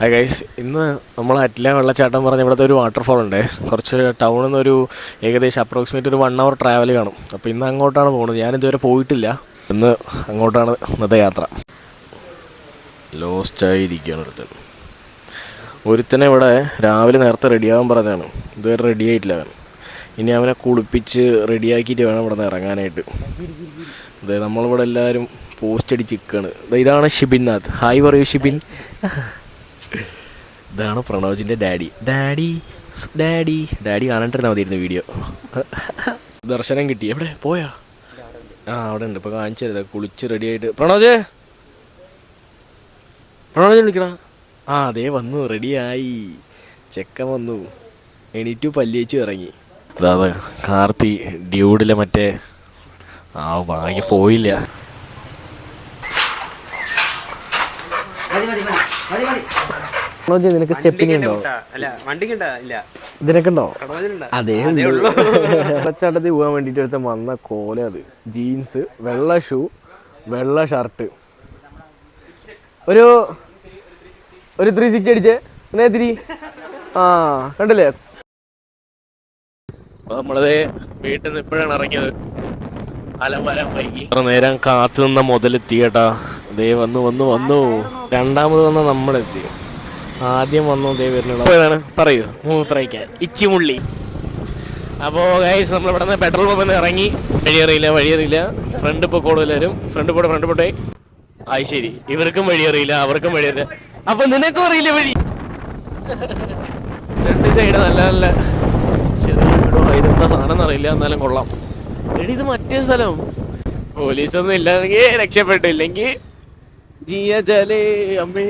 Hi guys, ഇന്ന് നമ്മൾ അറ്റ്ല വെള്ളച്ചാട്ടം പറഞ്ഞ ഇവിടുത്തെ ഒരു വാട്ടർഫോൾ ഉണ്ട്. കുറച്ച് ടൗണിൽ നിന്നൊരു ഏകദേശം അപ്രോക്സിമേറ്റ് ഒരു 1 hour ട്രാവൽ കാണും. അപ്പോൾ ഇന്ന് അങ്ങോട്ടാണ് പോകുന്നത്. ഞാനിതുവരെ പോയിട്ടില്ല. ഇന്ന് അങ്ങോട്ടാണ് ഇന്നത്തെ യാത്ര. ലോസ്റ്റായിരിക്കുകയാണ് ഒരുത്തനെ ഇവിടെ രാവിലെ നേരത്തെ റെഡിയാകാൻ പറഞ്ഞതാണ്. ഇതുവരെ റെഡി ആയിട്ടില്ല അവൻ. ഇനി അവനെ കുളിപ്പിച്ച് റെഡിയാക്കിയിട്ട് വേണം ഇവിടെ നിന്ന് ഇറങ്ങാനായിട്ട്. അതെ, നമ്മളിവിടെ എല്ലാവരും പോസ്റ്റ് അടിച്ച് നിൽക്കുകയാണ്. ഇതാണ് ഷിബിൻനാഥ്. ഹായ് പറയൂ ഷിബിൻ. ഇതാണ് പ്രണോജിൻ്റെ ഡാഡി. ഡാഡി കാണാണ്ടിരുന്നാൽ മതിയിരുന്നു വീഡിയോ. ദർശനം കിട്ടി. എവിടെ പോയാ? അവിടെ ഉണ്ട്. ഇപ്പോൾ കാണിച്ചു തരുന്നത്. കുളിച്ച് റെഡി ആയിട്ട്. പ്രണോജ് വിളിക്കണ. അതേ വന്നു, റെഡിയായി. ചെക്കൻ വന്നു. എണീറ്റു പല്ലിയേച്ചു ഇറങ്ങി. അതാ കാർത്തി ഡ്യൂഡിലെ മറ്റേ വാങ്ങി പോയില്ല. നിനക്ക് സ്റ്റെപ്പിന് ഉണ്ടോ? ഇതിനൊക്കെ ഉണ്ടോ? അതേ വെള്ളച്ചാട്ടത്തിൽ പോകാൻ വേണ്ടിയിട്ട് എടുത്ത വന്ന കോല. അത് ജീൻസ്, വെള്ള ഷൂ, വെള്ള ഷർട്ട്, ഒരു 360 അടിച്ചേ നേത്തിരി. കണ്ടില്ലേ? നമ്മളത് വീട്ടിൽ നിന്ന് ഇപ്പോഴാണ് ഇറങ്ങിയത്. അലവരം വൈകി നേരം കാത്തു നിന്ന മുതലെത്തി കേട്ടാ. അതേ വന്നു. രണ്ടാമത് വന്ന നമ്മളെത്തി. ആദ്യം വന്നു ദേ വരുന്നത്. പറയൂ, മൂത്രയ്ക്കാൻ ഇച്ചിമുള്ളി. അപ്പോൾ ഗൈസ്, നമ്മളിവിടെ നിന്ന് പെട്രോൾ പമ്പിൽ ഇറങ്ങി. വഴിയറിയില്ല. ഫ്രണ്ട് പൊക്കോളൂ എല്ലാവരും. ഫ്രണ്ട് പോട്ടെ. ആയി ശരി. ഇവർക്കും വഴിയറിയില്ല, അവർക്കും വഴിയറിയില്ല. അപ്പൊ നിനക്കും അറിയില്ല വഴി. രണ്ട് സൈഡ് നല്ല ഇതെന്താ സാധനം എന്നറിയില്ല, എന്നാലും കൊള്ളാം. എടി, ഇത് മറ്റേ സ്ഥലം. പോലീസൊന്നും ഇല്ലെങ്കിൽ രക്ഷപ്പെട്ടില്ലെങ്കിൽ ജിയ ചലേ അമ്മേ.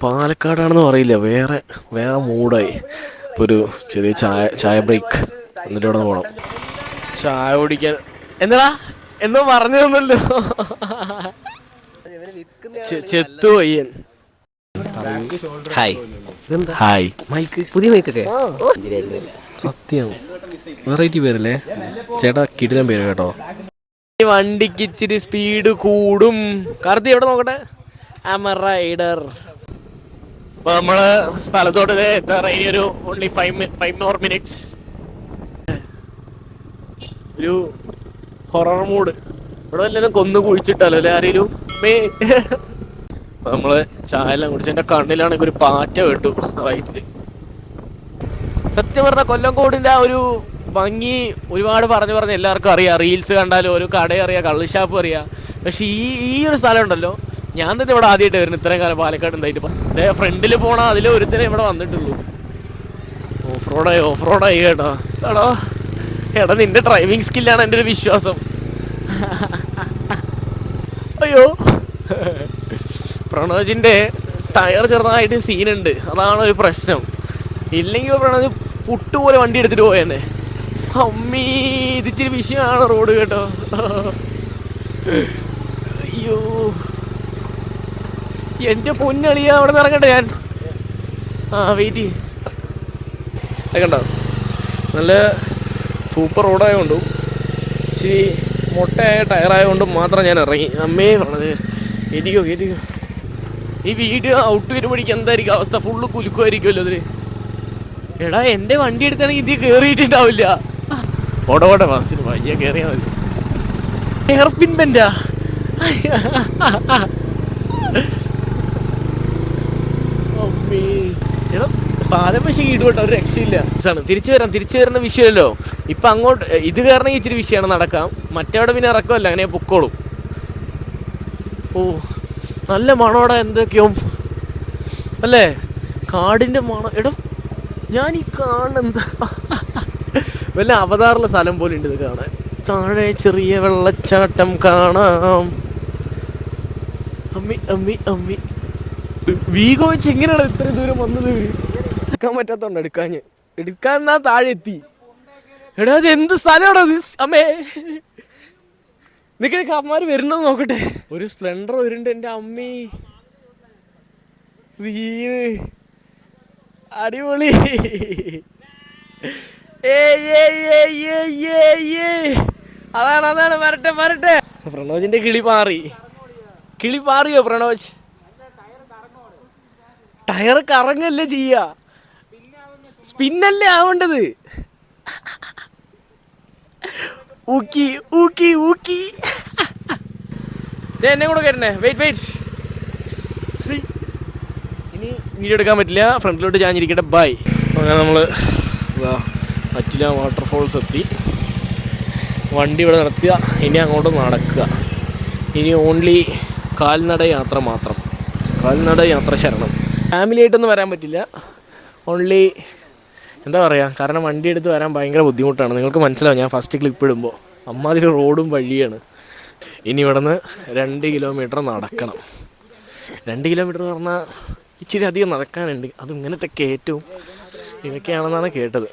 പാലക്കാടാണെന്ന് പറയില്ല, വേറെ മൂഡായി. ഇപ്പോൾ ഒരു ചെറിയ ചായ ബ്രേക്ക്. എന്നിട്ട് ഇവിടെ പോകണം ചായ കുടിക്കാൻ. എന്തോ പറഞ്ഞു തന്നല്ലോ. ചെത്തു പയ്യൻ. ഹായ്. മൈക്ക്, പുതിയ മൈക്കൊക്കെ സത്യം വെറൈറ്റി പേരല്ലേ ചേട്ടാ. കിടിലൻ പേര് കേട്ടോ. ഈ വണ്ടിക്ക് ഇച്ചിരി സ്പീഡ് കൂടും. കാർത്തി എവിടെ നോക്കട്ടെ. റൈഡർ. അപ്പൊ നമ്മള് സ്ഥലത്തോട്ട് എത്താറായി. ഒരു ഓൺലി 5 more minutes. ഒരു ഹൊറർ മൂഡ്. ഇവിടെ എല്ലാവരും കൊന്നു കുഴിച്ചിട്ടല്ലോ അല്ലെ ആരെങ്കിലും. നമ്മള് ചായ എല്ലാം കുടിച്ച് എന്റെ കണ്ണിലാണെങ്കിൽ ഒരു പാറ്റ കേട്ടു റൈറ്റില്. സത്യം പറഞ്ഞ കൊല്ലംകോടിന്റെ ആ ഒരു ഭംഗി ഒരുപാട് പറഞ്ഞ് എല്ലാവർക്കും അറിയാം. റീൽസ് കണ്ടാലും ഒരു കട അറിയാം, കള്ളുഷാപ്പ് അറിയാം. പക്ഷെ ഈ ഒരു സ്ഥലം ഉണ്ടല്ലോ, ഞാൻ തന്നെ ഇവിടെ ആദ്യമായിട്ട് വരുന്നു ഇത്രയും കാലം പാലക്കാട് ഉണ്ടായിട്ട്. ഫ്രണ്ടിൽ പോണ അതിൽ ഒരുത്തനെ ഇവിടെ വന്നിട്ടുള്ളൂ. ഓഫ് റോഡായി കേട്ടോ. എടാ നിന്റെ ഡ്രൈവിംഗ് സ്കില്ലാണ് എൻ്റെ ഒരു വിശ്വാസം. അയ്യോ, പ്രണോജിന്റെ ടയർ ചെറുതായിട്ട് സീനുണ്ട്, അതാണ് ഒരു പ്രശ്നം. ഇല്ലെങ്കിൽ പ്രണോജ് പുട്ടുപോലെ വണ്ടി എടുത്തിട്ട് പോയെന്നെ. അമ്മീ, ഇതിച്ചിരി വിഷയമാണ് റോഡ് കേട്ടോ. അയ്യോ, എൻ്റെ പൊന്നളിയ. അവിടെ നിന്ന് ഇറങ്ങട്ടെ ഞാൻ. വെയിറ്റ് കണ്ടോ. നല്ല സൂപ്പർ റോഡായതുകൊണ്ടും ഇച്ചിരി മൊട്ടയായ ടയറായതുകൊണ്ടും മാത്രം ഞാൻ ഇറങ്ങി. അമ്മേ പറഞ്ഞത് കേറ്റിക്കോ. ഈ വീഡിയോ ഔട്ട് വരുമ്പോഴേക്ക് എന്തായിരിക്കും അവസ്ഥ? ഫുള്ള് കുലുക്കുമായിരിക്കുമല്ലോ അതിന്. എടാ, എൻ്റെ വണ്ടി എടുത്താണെങ്കിൽ ഇതിൽ കയറിയിട്ടുണ്ടാവില്ല. ഓടോട്ടെ ഫാസ്റ്റിന് വയ്യ കയറിയാൽ മതി. ഹെയർപിൻ ബെൻഡാ. എടാ, സ്ഥലം പക്ഷേ ഇടുവട്ടോ, ഒരു രക്ഷയില്ല. തിരിച്ചു വരുന്ന വിഷയമല്ലോ. ഇപ്പം അങ്ങോട്ട് ഇത് കയറണമെങ്കിൽ ഇച്ചിരി വിഷയമാണ്, നടക്കാം. മറ്റവിടെ പിന്നെ ഇറക്കമല്ല, അങ്ങനെ പൊക്കോളും. ഓ, നല്ല മണോടെ എന്തൊക്കെയോ അല്ലേ, കാടിൻ്റെ മണം. എടാ, ഞാൻ ഈ കാണുന്ന വല്ല അവതാറുള്ള സ്ഥലം പോലെ ഉണ്ട് ഇത് കാണാൻ. താഴെ ചെറിയ വെള്ളച്ചാട്ടം കാണാം. അമ്മി വീഗോ വെച്ച് എങ്ങനെയാണ് ഇത്രയും ദൂരം വന്നത്? എടുക്കാൻ പറ്റാത്തോണ്ട് എടുക്കാൻ താഴെ എത്തി. എടാ അത് എന്ത് സ്ഥലമാണോ അത് അമ്മേ. നിനക്ക് അമ്മമാര് വരുന്നത് നോക്കട്ടെ. ഒരു സ്പ്ലെൻഡർ വരുന്നുണ്ട് എൻ്റെ അമ്മേ. അടിപൊളി. അതാണ് വരട്ടെ. പ്രണോജിന്റെ കിളി മാറിയോ പ്രണോജ്? ടയർ കറങ്ങല്ലേ ചെയ്യാ, സ്പിന്നല്ലേ ആവേണ്ടത്. ഊക്കി എന്നെ കൂടെ കയറണേ. വെയിറ്റ് ഇനി വീഡിയോ എടുക്കാൻ പറ്റില്ല, ഫ്രണ്ടിലോട്ട് ചാഞ്ഞിരിക്കട്ടെ. ബൈ. അങ്ങനെ നമ്മൾ അറ്റില വാട്ടർഫോൾസ് എത്തി. വണ്ടി ഇവിടെ നിർത്തുക. ഇനി അങ്ങോട്ട് നടക്കുക. ഇനി ഓൺലി കാൽനട യാത്ര ശരണം. ഫാമിലി ആയിട്ടൊന്നും വരാൻ പറ്റില്ല. ഓൺലി എന്താ പറയുക, കാരണം വണ്ടി എടുത്ത് വരാൻ ഭയങ്കര ബുദ്ധിമുട്ടാണ്. നിങ്ങൾക്ക് മനസ്സിലാവും ഞാൻ ഫസ്റ്റ് ക്ലിപ്പ് ഇടുമ്പോൾ. അമ്മാതിരി റോഡും വഴിയാണ്. ഇനി ഇവിടെ നിന്ന് 2 കിലോമീറ്റർ നടക്കണം. 2 കിലോമീറ്റർ എന്ന് പറഞ്ഞാൽ ഇച്ചിരി അധികം നടക്കാനുണ്ട്. അതും ഇങ്ങനത്തെ കയറ്റവും ഇതൊക്കെയാണെന്നാണ് കേട്ടത്.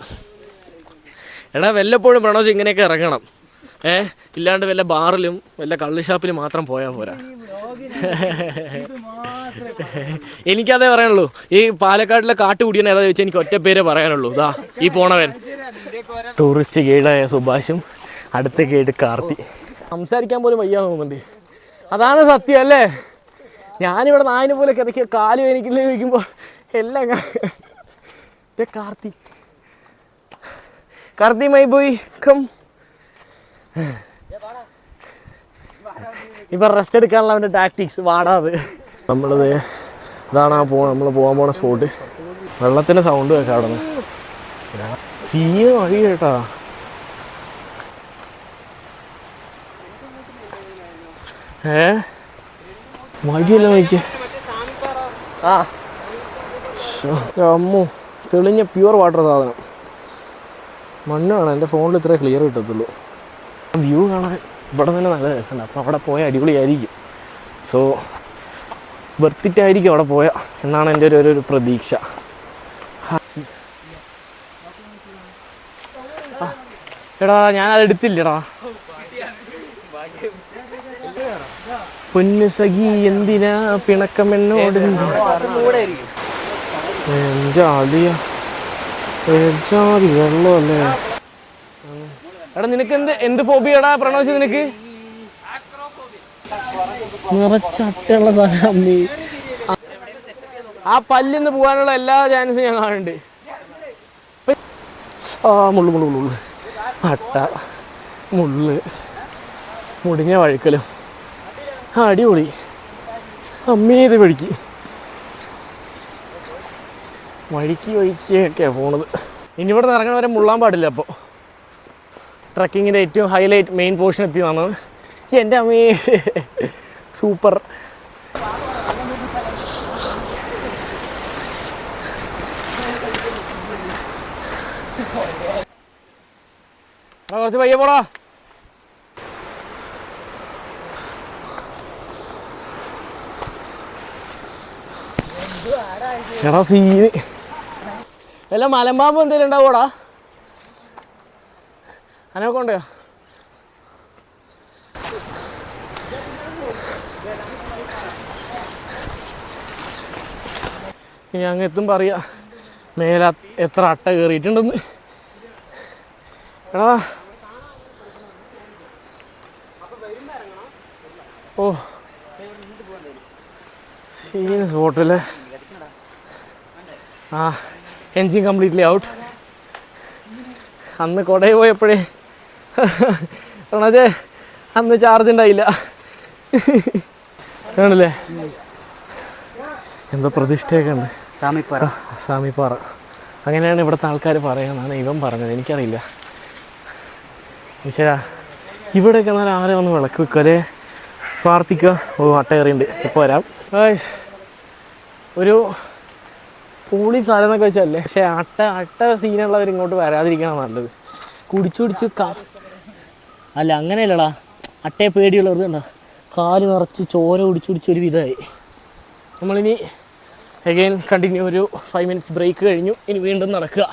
എടാ വല്ലപ്പോഴും പ്രണോജ് ഇങ്ങനെയൊക്കെ ഇറങ്ങണം. ഇല്ലാണ്ട് വല്ല ബാറിലും വല്ല കള്ള് ഷാപ്പിലും മാത്രം പോയാൽ പോരാ. എനിക്കതേ പറയാനുള്ളൂ. ഈ പാലക്കാട്ടിലെ കാട്ടുകുടിയൻ ഏതാ ചോദിച്ചാൽ എനിക്ക് ഒറ്റ പേരെ പറയാനുള്ളൂ. ഇതാ ഈ പോണവൻ. ടൂറിസ്റ്റ് ഗൈഡായ സുഭാഷും അടുത്ത ഗൈഡ് കാർത്തി. സംസാരിക്കാൻ പോലും വയ്യാ തോന്നുന്നുണ്ട്. അതാണ് സത്യം അല്ലേ. ഞാനിവിടെ നായനെ പോലെ കിതക്കിയ കാലും എനിക്കില്ലേ ചോദിക്കുമ്പോൾ എല്ലാം കാർത്തി മൈ ബോയ് കം. ഇപ്പം റെസ്റ്റ് എടുക്കാനുള്ള അവൻ്റെ ടാക്ടിക്സ് വാടാത്. ഇതാണ് നമ്മൾ പോകാൻ പോണ സ്പോട്ട്. വെള്ളത്തിൻ്റെ സൗണ്ട് കേൾക്കാം അവിടെ നിന്ന്. സീയ വഴി കേട്ടാ. വഴിയല്ല നോക്കിയ അമ്മോ, തെളിഞ്ഞ പ്യുവർ വാട്ടർ സാധനം. മണ്ണ് കാണാൻ എൻ്റെ ഫോണിൽ ഇത്രേ ക്ലിയർ കിട്ടത്തുള്ളൂ. വ്യൂ കാണാൻ ഇവിടെ തന്നെ നല്ല രസമുണ്ട്. അപ്പോൾ അവിടെ പോയാൽ അടിപൊളിയായിരിക്കും. സോ വെർത്തിട്ടായിരിക്കും അവിടെ പോയാൽ എന്നാണ് എൻ്റെ ഒരു പ്രതീക്ഷ. എടാ ഞാനത് എടുത്തില്ലടാ. പൊന്നു സഖി എന്തിനാ പിണക്കം എന്നോട്. ജാതി വെള്ളമല്ലേ. എടാ നിനക്ക് എന്ത് ഫോബിയടാ പ്രണോജ്? നിനക്ക് നിറച്ചട്ടുള്ള സാധനം. ആ പല്ലിന്ന് പോകാനുള്ള എല്ലാ ചാൻസും ഞാൻ കാണുന്നുണ്ട്. മുള്ളു അട്ട മുള്ള് മുടിഞ്ഞ വഴുക്കലും അടിപൊളി. അമ്മേത് വഴിക്കൊക്കെയാണ് പോണത്. ഇനി ഇവിടെ നിന്ന് ഇറങ്ങണ വരെ മുള്ളാൻ പാടില്ല. അപ്പോൾ ട്രക്കിങ്ങിൻ്റെ ഏറ്റവും ഹൈലൈറ്റ് മെയിൻ പോർഷൻ എത്തി വന്നത്. എൻ്റെ അമ്മേ സൂപ്പർ. കുറച്ച് പയ്യെ പോടാ. എടാ സീന് വല്ല മലമ്പാമ്പ് എന്തെങ്കിലും ഉണ്ടാവോടാ? അതിനൊക്കെ ഉണ്ടോ? ഇനി അങ്ങ് എത്തുമ്പോൾ അറിയാം മേലെ എത്ര അട്ട കയറിയിട്ടുണ്ടെന്ന്. എടാ ഓ സീന് സ്പോട്ടല്ലേ. Engine completely out. അന്ന് കൊടയിൽ പോയപ്പോഴേ പ്രണോജേ അന്ന് ചാർജ് ഉണ്ടായില്ല. ആണല്ലേ. എന്തോ പ്രതിഷ്ഠയൊക്കെ ഉണ്ട്. സാമിപ്പാറ അങ്ങനെയാണ് ഇവിടുത്തെ ആൾക്കാർ പറയുന്നതാണ് ഇവൻ പറഞ്ഞത്. എനിക്കറിയില്ല. ഈശ്വരാ ഇവിടെയൊക്കെ എന്നാൽ ആരെ വന്ന് വിളക്ക് വെക്കല്ലേ, പ്രാർത്ഥിക്കുക. ഓ അട്ട കയറിയുണ്ട്, ഇപ്പോൾ വരാം. ഒരു പൂളി സ്ഥലം എന്നൊക്കെ വെച്ചല്ലേ. പക്ഷേ അട്ട സീനുള്ളവർ ഇങ്ങോട്ട് വരാതിരിക്കണം നല്ലത്. കുടിച്ചു അല്ല അങ്ങനെയല്ലടാ, അട്ടയെ പേടിയുള്ളവർക്ക് ഉണ്ടോ കാല് നിറച്ച് ചോര കുടിച്ചൊരു വിധമായി. നമ്മളിനി അഗെയിൻ കണ്ടിന്യൂ. ഒരു 5 minutes ബ്രേക്ക് കഴിഞ്ഞു. ഇനി വീണ്ടും നടക്കുക.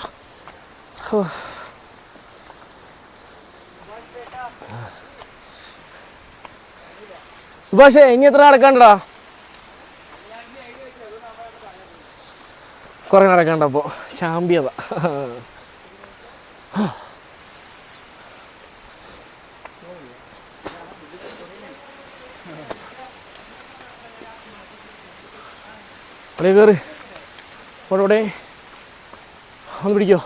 സുഭാഷേ ഇനി എത്ര നടക്കാണ്ടടാ? കുറെ നടക്കണ്ടപ്പോ ചാമ്പ്യത. അവിടെ കയറി അവിടെ ഒന്ന് പിടിക്കോ?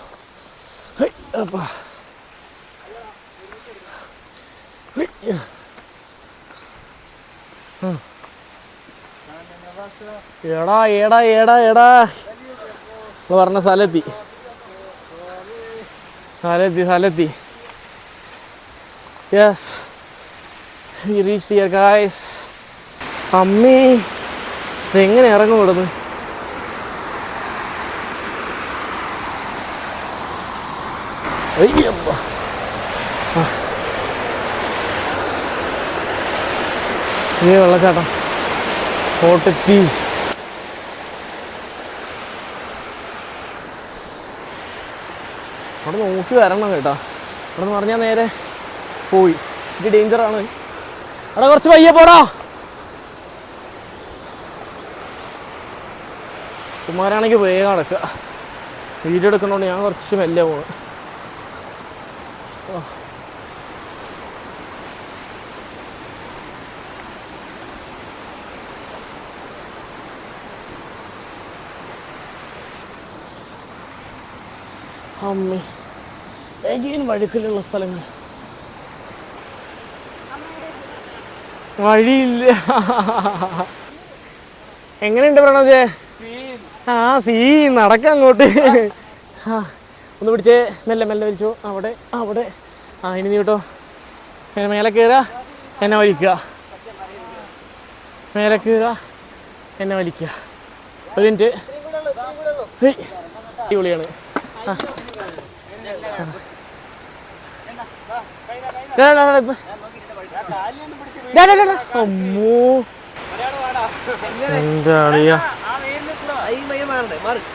എടാ എടാ എടാ എടാ പറഞ്ഞ സ്ഥലത്തി സ്ഥലത്തി സ്ഥലത്തി. Yes, we reached here guys. അമ്മേ ഇതെങ്ങനെ ഇറങ്ങും ഇവിടുന്ന്? ഈ വെള്ളച്ചാട്ടം കോട്ടെത്തി. അവിടെ നോക്കി വരണം കേട്ടോ. അവിടെ നിന്ന് പറഞ്ഞാൽ നേരെ പോയി. ഇച്ചിരി ഡേഞ്ചറാണ്. അവിടെ കുറച്ച് പയ്യെ പോടാ. കുമാരാണെങ്കിൽ വേഗം നടക്കുക. വീഡിയോ എടുക്കുന്നതുകൊണ്ട് ഞാൻ കുറച്ച് മെല്ലെ പോണ്. അമ്മേ എഗെയിൻ വഴുക്കലുള്ള സ്ഥലങ്ങൾ. വഴിയില്ല. എങ്ങനെയുണ്ട് പ്രണവജേ? ആ നടക്കാം അങ്ങോട്ട്. ഒന്ന് പിടിച്ചേ, മെല്ലെ മെല്ലെ വലിച്ചോ. അവിടെ അവിടെ ഇനി നീ കേട്ടോ. മേലെ കയറുക, എന്നെ വലിക്കുക. മേലെ കയറുക, എന്നെ വലിക്കുക. ഒരു മിനിറ്റ്. അടിപൊളിയാണ്. അമ്മോ എന്താ അറിയാ.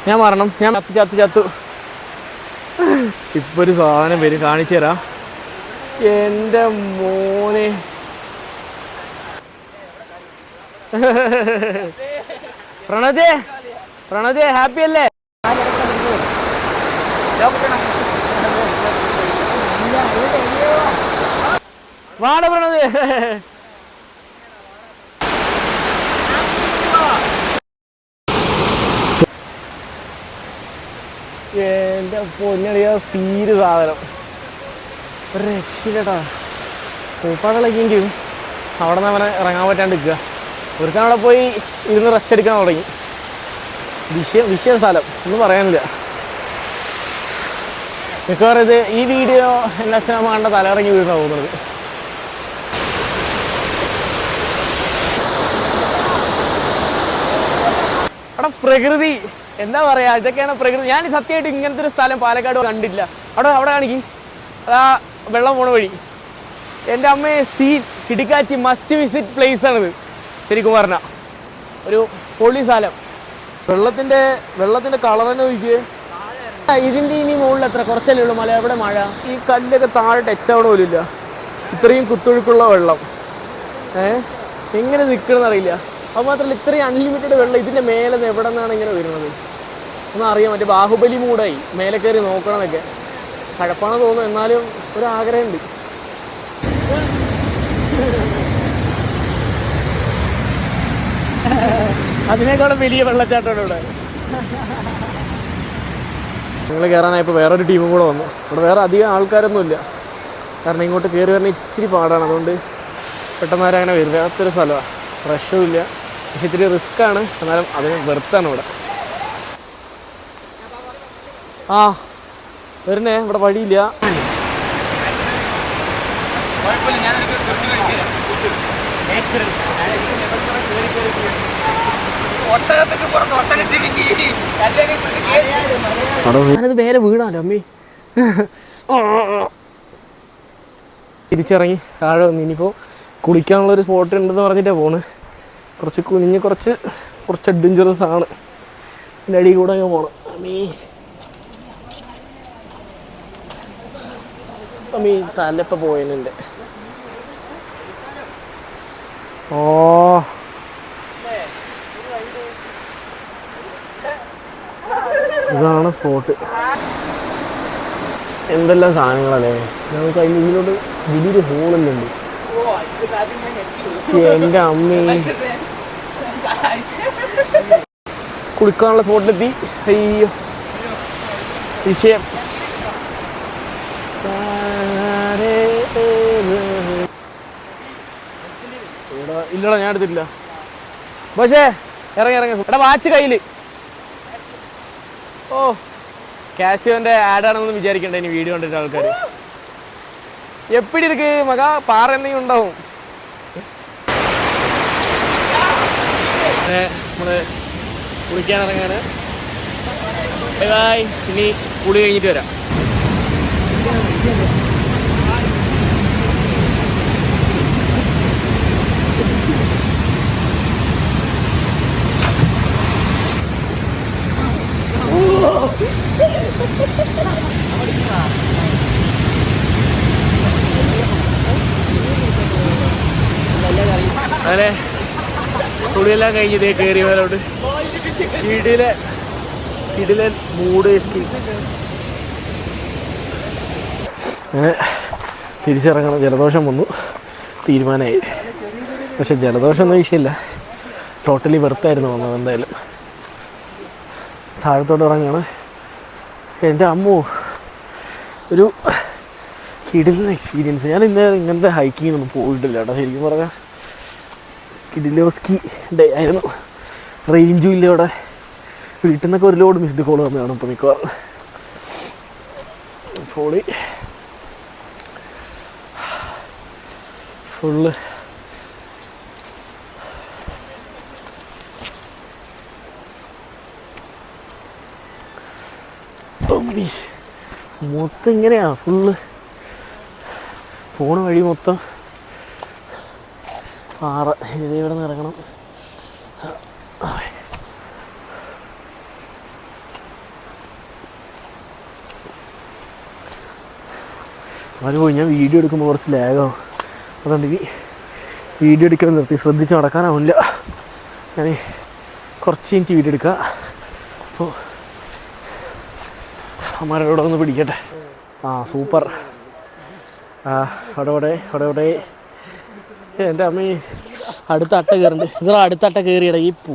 ഞാൻ മാറണം. ഞാൻ ചത്തു. ഇപ്പൊ ഒരു സാധനം വരും, കാണിച്ചു തരാം. എന്റെ മോനെ പ്രണവജേ ഹാപ്പി അല്ലേ? വാട പ്രണവജേ. എൻ്റെ പൊന്നടിയ സീര് സാധനം. ഒരു രക്ഷയില്ലട്ടാ. പൂപ്പാടുകളൊക്കെയെങ്കിലും അവിടെ നിന്ന് അവനെ ഇറങ്ങാൻ പറ്റാണ്ട് നിൽക്കുക. ഒരുക്കാൻ അവിടെ പോയി ഇരുന്ന് റെസ്റ്റ് എടുക്കാൻ തുടങ്ങി. വിഷയ സ്ഥലം ഒന്നും പറയാനില്ല. മിക്കവാറും ഇത് ഈ വീഡിയോ എൻ്റെ അച്ഛനമ്മ കണ്ട തലയിറങ്ങി വീഴുന്ന പോകുന്നത്. അവിടെ പ്രകൃതി എന്താ പറയാ, ഇതൊക്കെയാണ് പ്രകൃതി. ഞാൻ സത്യമായിട്ട് ഇങ്ങനത്തെ ഒരു സ്ഥലം പാലക്കാട് കണ്ടില്ല. അവിടെ കാണിക്ക്, അതാ വെള്ളം പോണ വഴി. എൻ്റെ അമ്മയെ സീൻ കിടക്കാച്ചി മസ്റ്റ് വിസിറ്റ് പ്ലേസ് ആണിത്. ശരിക്കും പറഞ്ഞാൽ ഒരു പൊളി സ്ഥലം. വെള്ളത്തിന്റെ കളർ തന്നെ നോക്കിയേ. ഇതിന്റെ ഇനി മുകളിൽ എത്ര കുറച്ചല്ലേ ഉള്ളൂ മല. എവിടെ മഴ? ഈ കല്ലൊക്കെ താഴെ ടച്ച് ആവണ പോലും ഇല്ല. ഇത്രയും കുത്തൊഴുക്കുള്ള വെള്ളം എങ്ങനെ നിൽക്കണമെന്നറിയില്ല. അത് മാത്രമല്ല ഇത്രയും അൺലിമിറ്റഡ് വെള്ളം ഇതിൻ്റെ മേലെ എവിടെ നിന്നാണ് ഇങ്ങനെ വരുന്നത് ഒന്നും അറിയാം. മറ്റേ ബാഹുബലി മൂടായി മേലെ കയറി നോക്കണമെന്നൊക്കെ. കഴപ്പാണെന്ന് തോന്നുന്നു, എന്നാലും ഒരു ആഗ്രഹമുണ്ട്. അതിനേക്കാളും വലിയ വെള്ളച്ചാട്ടമാണ് ഇവിടെ. നിങ്ങൾ കയറാനായപ്പോൾ വേറൊരു ടീമും കൂടെ വന്നു. ഇവിടെ വേറെ അധികം ആൾക്കാരൊന്നുമില്ല. കാരണം ഇങ്ങോട്ട് കയറി വരണ ഇച്ചിരി പാടാണ്. അതുകൊണ്ട് പെട്ടെന്ന് അങ്ങനെ വരാത്തൊരു സ്ഥലമാണ്. റഷും ഇല്ല, പക്ഷെ ഇത്തിരി റിസ്ക്കാണ്. എന്നാലും അതിന് വെറുത്താണ് ഇവിടെ. വരുന്നേ, ഇവിടെ വഴിയില്ല. ഞാനത് വേറെ വീണാലോ അമ്മേ. തിരിച്ചിറങ്ങി താഴെ വന്നു. ഇനിയിപ്പോൾ കുളിക്കാനുള്ളൊരു സ്പോട്ട് ഉണ്ടെന്ന് പറഞ്ഞിട്ടാണ് പോണ്. കുറച്ച് കുനിഞ്ഞ് കുറച്ച് അഡ്വഞ്ചറസ് ആണ്. എൻ്റെ അടിയിൽ കൂടെ അങ്ങ് പോകണം. അമ്മീ തലപ്പം പോയതിൻ്റെ ഓ ഇതാണ് സ്പോട്ട്. എന്തെല്ലാം സാധനങ്ങളല്ലേ. നമുക്ക് അതിൻ്റെ ഇതിലോട്ട് വലിയൊരു ഹോളെല്ലാം ഉണ്ട്. എൻ്റെ അമ്മേ, കുളിക്കാനുള്ള സ്പോട്ടിലെത്തി. അയ്യോ വിഷയം. ഇല്ലടാ ഞാൻ എടുത്തിട്ടില്ല. പക്ഷേ ഇറങ്ങി എടാ വാച്ച് കയ്യില്. ഓ കാസിയോന്റെ ആഡാണെന്ന് വിചാരിക്കണ്ടേ ഇനി വീഡിയോ കണ്ടിട്ട് ആൾക്കാർ. എപ്പിടി ഇருக்கு മക പാറ എന്തെങ്കിലും ഉണ്ടാവും. നമ്മള് കുളിക്കാൻ ഇറങ്ങാന്. ഇനി കുളി കഴിഞ്ഞിട്ട് വരാം. അങ്ങനെ കുളിയെല്ലാം കഴിഞ്ഞ് ഇതേ കയറി മേലോട്ട് ഇടിലെ മൂഡ് സ്കി. അങ്ങനെ തിരിച്ചിറങ്ങണം. ജലദോഷം വന്നു, തീരുമാനമായി. പക്ഷെ ജലദോഷം ഒന്നും വിഷയമില്ല, ടോട്ടലി വെറുത്തായിരുന്നു വന്നത്. എന്തായാലും താഴത്തോട്ട് ഇറങ്ങുകയാണ്. എൻ്റെ അമ്മോ, ഒരു കിടിലൻ എക്സ്പീരിയൻസ്. ഞാൻ ഇന്നേരം ഇങ്ങനത്തെ ഹൈക്കിങ്ങിനൊന്നും പോയിട്ടില്ല കേട്ടോ. ശരിക്കും പറഞ്ഞാൽ കിഡിലോസ്കി ഡേ ആയിരുന്നു. റേഞ്ചും ഇല്ല ഇവിടെ. വീട്ടിൽ നിന്നൊക്കെ ഒരു ലോഡ് മിസ്ഡ് കോൾ വന്നതാണ് ഇപ്പോൾ മിക്കവാറും. ഫോളി ഫുള്ള് മൊത്തം ഇങ്ങനെയാ. ഫുള്ള് പോണ വഴി മൊത്തം പാറ. ഇവിടെ നിന്ന് ഇറങ്ങണം. അത് പോയി ഞാൻ വീഡിയോ എടുക്കുമ്പോൾ കുറച്ച് ലാഗാവും. അതുകൊണ്ട് വീഡിയോ എടുക്കാൻ നിർത്തി, ശ്രദ്ധിച്ച് നടക്കാനാവില്ല. ഞാൻ കുറച്ച് മിനിറ്റ് വീഡിയോ എടുക്കാം. അപ്പോൾ അമ്മാരോടെ ഒന്ന് പിടിക്കട്ടെ. ആ സൂപ്പർ. അവിടെ എൻ്റെ അമ്മ അടുത്ത അട്ട കയറുന്നുണ്ട്. ഇതാ അടുത്ത അട്ട കയറിയട ഈ പൂ.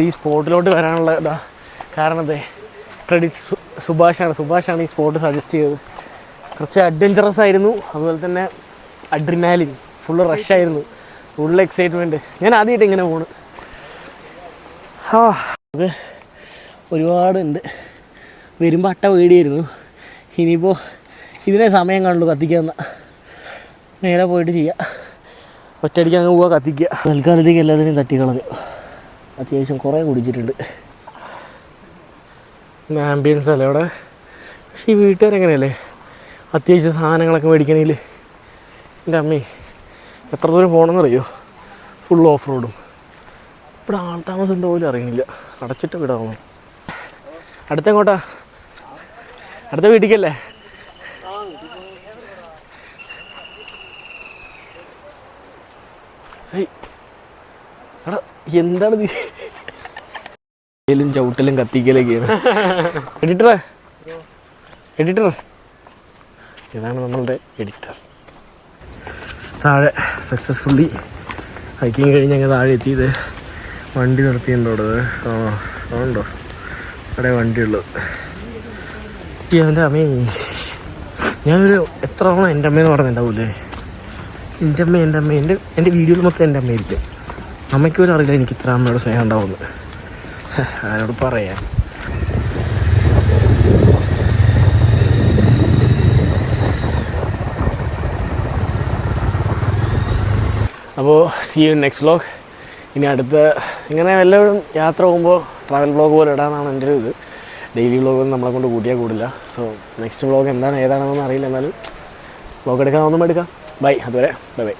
ഈ സ്പോട്ടിലോട്ട് വരാനുള്ള കാരണത്തെ ക്രെഡിറ്റ് സുഭാഷാണ് ഈ സ്പോട്ട് സജസ്റ്റ് ചെയ്തത്. കുറച്ച് അഡ്വഞ്ചറസ് ആയിരുന്നു, അതുപോലെ തന്നെ അഡ്രിനാലിൻ ഫുള്ള് റഷായിരുന്നു, ഫുൾ എക്സൈറ്റ്മെൻറ്റ്. ഞാൻ ആദ്യമായിട്ട് ഇങ്ങനെ പോണ്. നമുക്ക് ഒരുപാടുണ്ട്. വരുമ്പോൾ അട്ട പേടിയായിരുന്നു. ഇനിയിപ്പോൾ ഇതിനെ സമയം കാണുള്ളൂ കത്തിക്കാമെന്ന. നേരെ പോയിട്ട് ചെയ്യാം. ഒറ്റയടിക്ക് അങ്ങ് പോവുക, കത്തിക്കുക. തൽക്കാലത്തേക്ക് എല്ലാത്തിനെയും തട്ടിക്കളഞ്ഞു. അത്യാവശ്യം കുറേ കുടിച്ചിട്ടുണ്ട്. ആംബിയൻസ് അല്ലേ അവിടെ. പക്ഷേ ഈ വീട്ടുകാരെങ്ങനെയല്ലേ അത്യാവശ്യം സാധനങ്ങളൊക്കെ മേടിക്കണമെങ്കിൽ. എൻ്റെ അമ്മേ, എത്ര ദൂരം പോകണമെന്നറിയോ? ഫുൾ ഓഫ് റോഡും. ഇവിടെ ആൾ താമസം ഉണ്ടോ പോലും അറിയണില്ല. അടച്ചിട്ട് വിടാമോ? അടുത്തെങ്ങോട്ടാ? അടുത്ത വീട്ടിലേക്കല്ലേ? എടാ എന്താണിത്? ചവിട്ടലും കത്തിക്കലൊക്കെയാണ്. എഡിറ്റർ ഇതാണ് നമ്മളുടെ എഡിറ്റർ. താഴെ സക്സസ്ഫുള്ളി ഹൈക്കിങ് കഴിഞ്ഞ് അങ്ങ് താഴെ എത്തിയത്. വണ്ടി നിർത്തിയിട്ടുണ്ടോ അവിടെ? ഉണ്ടോ അവിടെ വണ്ടിയുള്ളത്? എൻ്റെ അമ്മേ, ഞാനൊരു എത്ര തവണ എൻ്റെ അമ്മയെന്ന് പറഞ്ഞിട്ടുണ്ടാവൂലേ? എൻ്റെ അമ്മ എൻ്റെ വീഡിയോയിൽ മൊത്തം എൻ്റെ അമ്മയായിരിക്കും. അമ്മയ്ക്ക് പോലും അറിയില്ല എനിക്ക് ഇത്ര അമ്മയോട് സ്നേഹം ഉണ്ടാവുമെന്ന്. അതിനോട് പറയാം. അപ്പോൾ സീ യു നെക്സ്റ്റ് വ്ലോഗ്. ഇനി അടുത്ത ഇങ്ങനെ എല്ലാവരും യാത്ര പോകുമ്പോൾ ട്രാവൽ വ്ലോഗ് പോലെ ഇടാനാണ് എൻ്റെ ഒരു ഇത്. ഡെയിലി വ്ലോഗൊന്നും നമ്മളെ കൊണ്ട് കൂട്ടിയാൽ കൂടില്ല. സോ നെക്സ്റ്റ് വ്ലോഗ് ഏതാണെന്നൊന്നും അറിയില്ല. എന്നാലും വ്ലോഗ് എടുക്കാൻ ഒന്നും എടുക്കാം. ബൈ. അതുവരെ ബൈ.